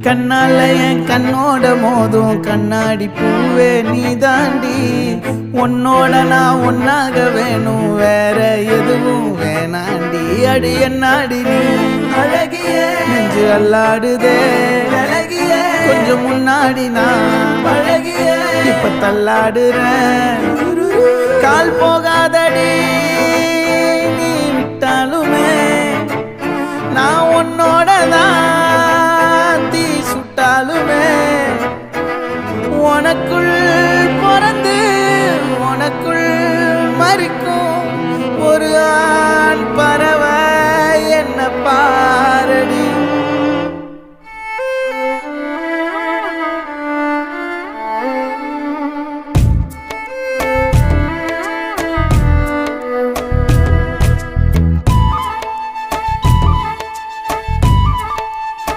கண்ணால என் கண்ணோட மோதும் கண்ணாடி பூவே நீ தாண்டி. உன்னோட நான் ஒன்னாக வேணும், வேற எதுவும் வேணாண்டி. அடி என்னாடி நீ அழகிய நெஞ்சு அல்லாடுதே அழகிய. கொஞ்சம் முன்னாடி நான் அழகிய இப்ப தள்ளாடுறேன். கால் போகாதடி நீ விட்டாலுமே, நான் உன்னோட தான் தீ சுட்டாலுமே. உனக்குள் பிறந்து உனக்குள்